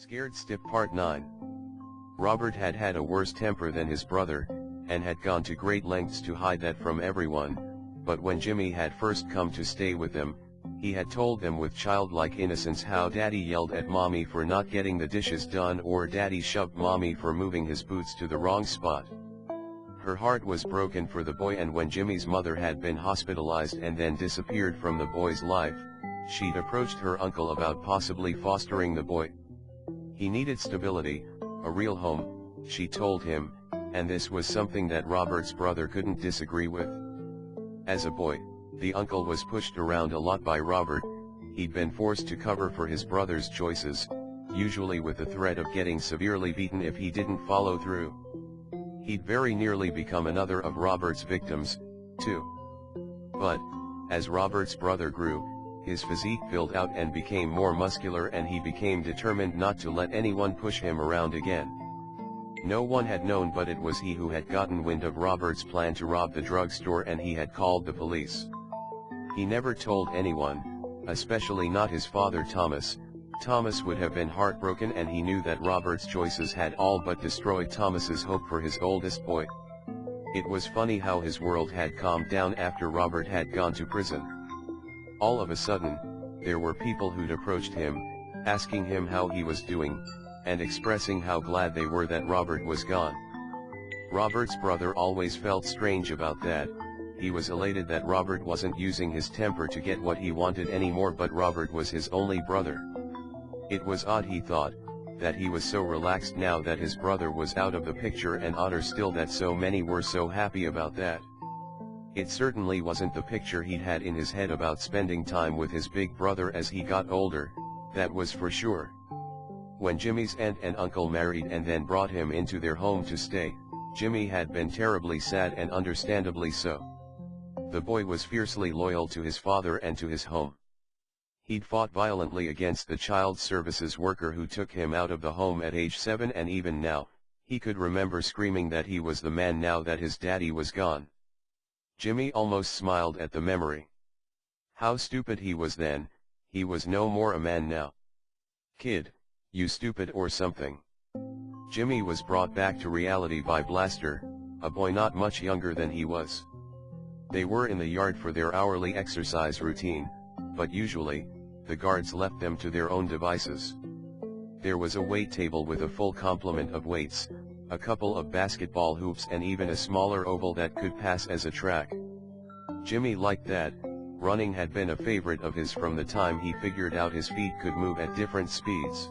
Scared Stiff Part 9. Robert had had a worse temper than his brother, and had gone to great lengths to hide that from everyone, but when Jimmy had first come to stay with them, he had told them with childlike innocence how Daddy yelled at Mommy for not getting the dishes done, or Daddy shoved Mommy for moving his boots to the wrong spot. Her heart was broken for the boy, and when Jimmy's mother had been hospitalized and then disappeared from the boy's life, she'd approached her uncle about possibly fostering the boy. He needed stability, a real home, she told him, and this was something that Robert's brother couldn't disagree with. As a boy, the uncle was pushed around a lot by Robert. He'd been forced to cover for his brother's choices, usually with the threat of getting severely beaten if he didn't follow through. He'd very nearly become another of Robert's victims, too. But, as Robert's brother grew, his physique filled out and became more muscular, and he became determined not to let anyone push him around again. No one had known, but it was he who had gotten wind of Robert's plan to rob the drugstore, and he had called the police. He never told anyone, especially not his father Thomas. Thomas would have been heartbroken, and he knew that Robert's choices had all but destroyed Thomas's hope for his oldest boy. It was funny how his world had calmed down after Robert had gone to prison. All of a sudden, there were people who'd approached him, asking him how he was doing, and expressing how glad they were that Robert was gone. Robert's brother always felt strange about that. He was elated that Robert wasn't using his temper to get what he wanted anymore, but Robert was his only brother. It was odd, he thought, that he was so relaxed now that his brother was out of the picture, and odder still that so many were so happy about that. It certainly wasn't the picture he'd had in his head about spending time with his big brother as he got older, that was for sure. When Jimmy's aunt and uncle married and then brought him into their home to stay, Jimmy had been terribly sad, and understandably so. The boy was fiercely loyal to his father and to his home. He'd fought violently against the child services worker who took him out of the home at age 7, and even now, he could remember screaming that he was the man now that his daddy was gone. Jimmy almost smiled at the memory. How stupid he was then. He was no more a man now. "Kid, you stupid or something." Jimmy was brought back to reality by Blaster, a boy not much younger than he was. They were in the yard for their hourly exercise routine, but usually, the guards left them to their own devices. There was a weight table with a full complement of weights, a couple of basketball hoops, and even a smaller oval that could pass as a track. Jimmy liked that. Running had been a favorite of his from the time he figured out his feet could move at different speeds.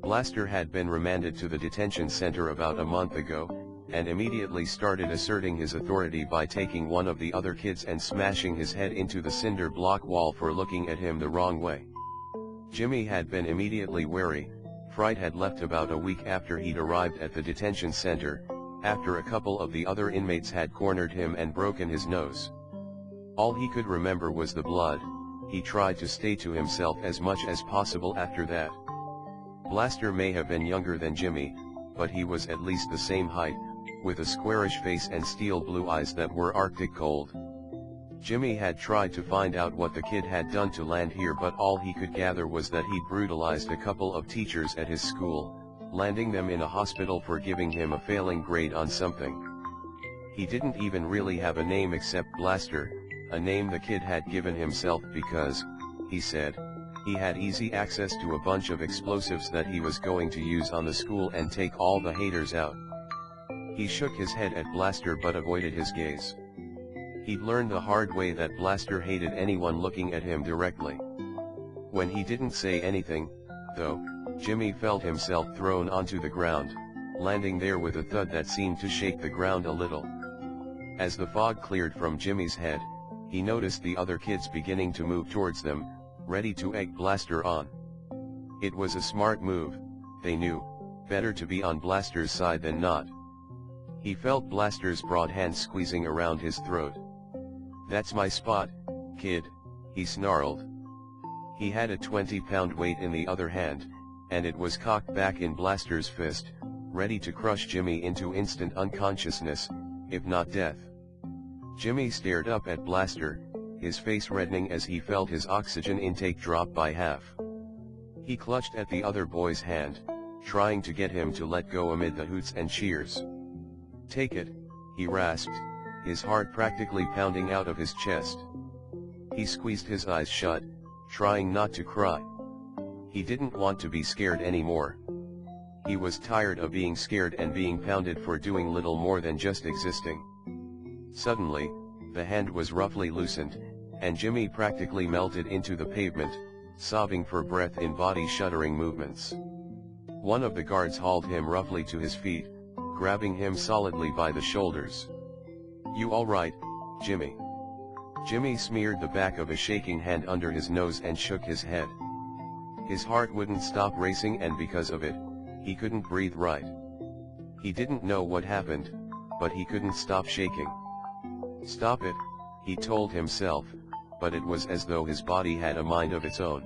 Blaster had been remanded to the detention center about a month ago, and immediately started asserting his authority by taking one of the other kids and smashing his head into the cinder block wall for looking at him the wrong way. Jimmy had been immediately wary. Fright had left about a week after he'd arrived at the detention center, after a couple of the other inmates had cornered him and broken his nose. All he could remember was the blood. He tried to stay to himself as much as possible after that. Blaster may have been younger than Jimmy, but he was at least the same height, with a squarish face and steel blue eyes that were Arctic cold. Jimmy had tried to find out what the kid had done to land here, but all he could gather was that he'd brutalized a couple of teachers at his school, landing them in a hospital for giving him a failing grade on something. He didn't even really have a name except Blaster, a name the kid had given himself because, he said, he had easy access to a bunch of explosives that he was going to use on the school and take all the haters out. He shook his head at Blaster but avoided his gaze. He'd learned the hard way that Blaster hated anyone looking at him directly. When he didn't say anything, though, Jimmy felt himself thrown onto the ground, landing there with a thud that seemed to shake the ground a little. As the fog cleared from Jimmy's head, he noticed the other kids beginning to move towards them, ready to egg Blaster on. It was a smart move, they knew, better to be on Blaster's side than not. He felt Blaster's broad hand squeezing around his throat. "That's my spot, kid," he snarled. He had a 20-pound weight in the other hand, and it was cocked back in Blaster's fist, ready to crush Jimmy into instant unconsciousness, if not death. Jimmy stared up at Blaster, his face reddening as he felt his oxygen intake drop by half. He clutched at the other boy's hand, trying to get him to let go amid the hoots and cheers. "Take it," he rasped, his heart practically pounding out of his chest. He squeezed his eyes shut, trying not to cry. He didn't want to be scared anymore. He was tired of being scared and being pounded for doing little more than just existing. Suddenly, the hand was roughly loosened, and Jimmy practically melted into the pavement, sobbing for breath in body-shuddering movements. One of the guards hauled him roughly to his feet, grabbing him solidly by the shoulders. "You all right, Jimmy?" Jimmy smeared the back of a shaking hand under his nose and shook his head. His heart wouldn't stop racing, and because of it, he couldn't breathe right. He didn't know what happened, but he couldn't stop shaking. "Stop it," he told himself, but it was as though his body had a mind of its own.